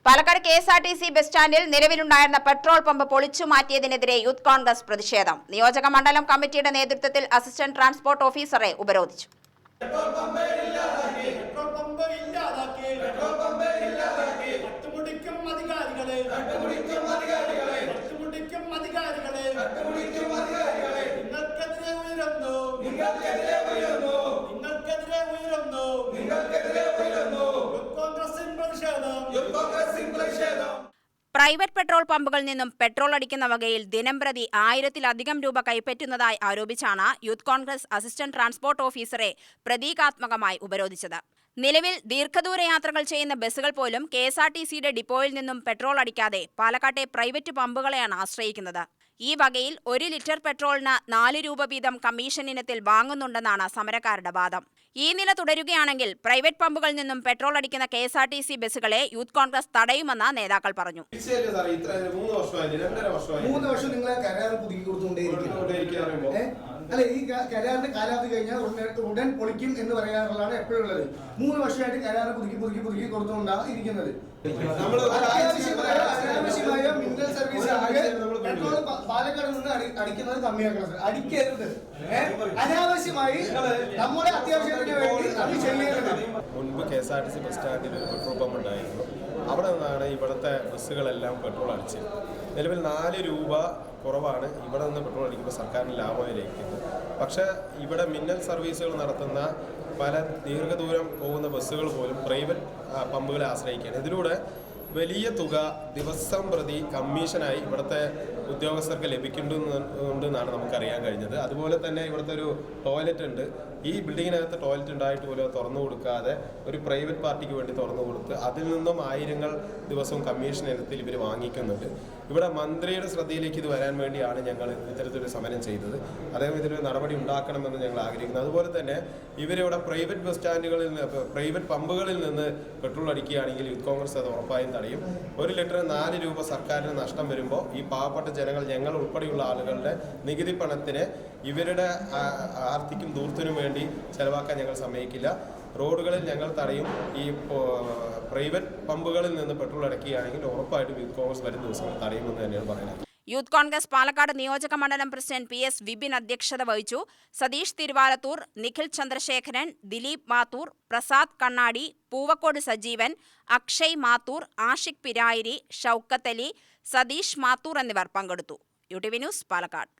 Palakkad KSRTC bus സ്റ്റാൻഡിൽ നിലവിലുണ്ടായിരുന്ന petrol pump പൊളിച്ചു മാറ്റിയതിനെതിരെ യൂത്ത് കോൺഗ്രസ് പ്രതിഷേധം. നിയോജക മണ്ഡലം കമ്മിറ്റിയുടെ നേതൃത്വത്തിൽ അസിസ്റ്റന്റ് ട്രാൻസ്പോർട്ട് ഓഫീസറെ ഉപരോധിച്ചു. പ്രൈവറ്റ് പെട്രോൾ പമ്പുകളിൽ നിന്നും പെട്രോൾ അടിക്കുന്ന വകയിൽ ദിനംപ്രതി 1000-ലധികം രൂപ കൈപ്പറ്റുന്നതായി ആരോപിച്ചാണ് യൂത്ത് കോൺഗ്രസ് അസിസ്റ്റന്റ് ട്രാൻസ്പോർട്ട് ഓഫീസറെ പ്രതീകാത്മകമായി ഉപരോധിച്ചത്. നിലവിൽ ദീർഘദൂര യാത്രകൾ ചെയ്യുന്ന ബസ്സുകൾ പോലും കെഎസ്ആർടിസിയുടെ ഡിപ്പോയിൽ നിന്നും പെട്രോൾ അടിക്കാതെ പാലക്കാട്ടെ പ്രൈവറ്റ് പമ്പുകളെയാണ് ആശ്രയിക്കുന്നത്. ഈ വകയിൽ 1 ലിറ്റർ പെട്രോളിന് 4 രൂപ വീതം കമ്മീഷൻ ഇനത്തിൽ വാങ്ങുന്നുണ്ടെന്നാണ് സമരക്കാരുടെ വാദം. ഈ നില തുടരുകയാണെങ്കിൽ പ്രൈവറ്റ് പമ്പുകളിൽ നിന്നും പെട്രോൾ അടിക്കുന്ന കെഎസ്ആർടിസി ബസ്സുകളെ യൂത്ത് കോൺഗ്രസ് തടയുമെന്ന് നേതാക്കൾ പറഞ്ഞു. 3 വർഷം നിങ്ങളെ കരാർ പുതുക്കി അല്ലെ, ഈ കരാറിന്റെ കാലാവധി കഴിഞ്ഞാൽ ഉടൻ പൊളിക്കും എന്ന് പറയാറുള്ളതാണ് എപ്പോഴും ഉള്ളത്. 3 വർഷമായിട്ട് കരാർ പുതുക്കി കൊടുത്തുകൊണ്ടാണ് ഇരിക്കുന്നത്. അനാവശ്യമായ മിനറൽ സർവീസ് പെട്രോൾ പാലക്കാട് നിന്ന് അടിക്കുന്നത് കമ്മിയാക്കണം. അടിക്കരുത്. അനാവശ്യമായി നമ്മുടെ അത്യാവശ്യത്തിന് വേണ്ടി അത് ചെയ്യരുത്. മുൻപ് കെഎസ്ആർടിസി ബസ് സ്റ്റാൻഡിൽ ഒരു പെട്രോൾ പമ്പ് ഉണ്ടായിരുന്നു. അവിടെ നിന്നാണ് ഇവിടുത്തെ ബസ്സുകളെല്ലാം പെട്രോൾ അടിച്ചത്. നിലവിൽ 4 രൂപ കുറവാണ് ഇവിടെ നിന്ന് പെട്രോൾ അടിക്കുമ്പോൾ സർക്കാരിന് ലാഭമായി ലഭിക്കുന്നത്. പക്ഷേ ഇവിടെ മിന്നൽ സർവീസുകൾ നടത്തുന്ന പല ദീർഘദൂരം പോകുന്ന ബസ്സുകൾ പോലും പ്രൈവറ്റ് പമ്പുകളെ ആശ്രയിക്കുകയാണ്. ഇതിലൂടെ വലിയ തുക ദിവസം പ്രതി കമ്മീഷനായി ഇവിടുത്തെ ഉദ്യോഗസ്ഥർക്ക് ലഭിക്കുന്നുണ്ടെന്നാണ് നമുക്കറിയാൻ കഴിഞ്ഞത്. അതുപോലെ തന്നെ ഇവിടുത്തെ ഒരു ടോയ്ലറ്റ് ഉണ്ട്. ഈ ബിൽഡിങ്ങിനകത്ത് ടോയ്ലറ്റ് ഉണ്ടായിട്ട് പോലും തുറന്നു കൊടുക്കാതെ ഒരു പ്രൈവറ്റ് പാർട്ടിക്ക് വേണ്ടി തുറന്നു കൊടുത്ത് അതിൽ നിന്നും 1000 ദിവസവും കമ്മീഷൻ ഇനത്തിൽ ഇവർ വാങ്ങിക്കുന്നുണ്ട്. ഇവിടെ മന്ത്രിയുടെ ശ്രദ്ധയിലേക്ക് ഇത് വരാൻ വേണ്ടിയാണ് ഞങ്ങൾ ഇത്തരത്തിലൊരു സമരം ചെയ്തത്. അദ്ദേഹം ഇതിലൊരു നടപടി ഉണ്ടാക്കണമെന്ന് ഞങ്ങൾ ആഗ്രഹിക്കുന്നു. അതുപോലെ തന്നെ ഇവരിവിടെ പ്രൈവറ്റ് ബസ് സ്റ്റാൻഡുകളിൽ നിന്ന് പ്രൈവറ്റ് പമ്പുകളിൽ നിന്ന് പെട്രോൾ അടിക്കുകയാണെങ്കിൽ യൂത്ത് കോൺഗ്രസ് അത് ഉറപ്പായും തടയും. 1 ലിറ്ററിന് 4 രൂപ സർക്കാരിന് നഷ്ടം വരുമ്പോൾ ഈ പാവപ്പെട്ട ജനങ്ങൾ, ഞങ്ങൾ ഉൾപ്പെടെയുള്ള ആളുകളുടെ നികുതി പണത്തിന് ഇവരുടെ ആർത്തിക്കും ദൂർത്തിനും വേണ്ടി ചെലവാക്കാൻ ഞങ്ങൾ സമ്മതിക്കില്ല. റോഡുകളിൽ ഞങ്ങൾ തടയും. ഈ പ്രൈവറ്റ് പമ്പുകളിൽ നിന്ന് പെട്രോൾ അടക്കുകയാണെങ്കിൽ ഉറപ്പായിട്ടും യൂത്ത് കോൺഗ്രസ് വരും ദിവസങ്ങൾ തടയുമെന്ന് തന്നെയാണ് പറയുന്നത്. യൂത്ത് കോൺഗ്രസ് പാലക്കാട് നിയോജക മണ്ഡലം പ്രസിഡന്റ് PS വിപിൻ അധ്യക്ഷത വഹിച്ചു. സതീഷ് തിരുവാലത്തൂർ, നിഖിൽ ചന്ദ്രശേഖരൻ, ദിലീപ് മാത്തൂർ, പ്രസാദ് കണ്ണാടി, പൂവക്കോട് സജീവൻ, അക്ഷയ് മാത്തൂർ, ആഷിഖ് പിരായിരി, ഷൗക്കത്ത് അലി, സതീഷ് മാത്തൂർ എന്നിവർ പങ്കെടുത്തു. UTV news Palakkad.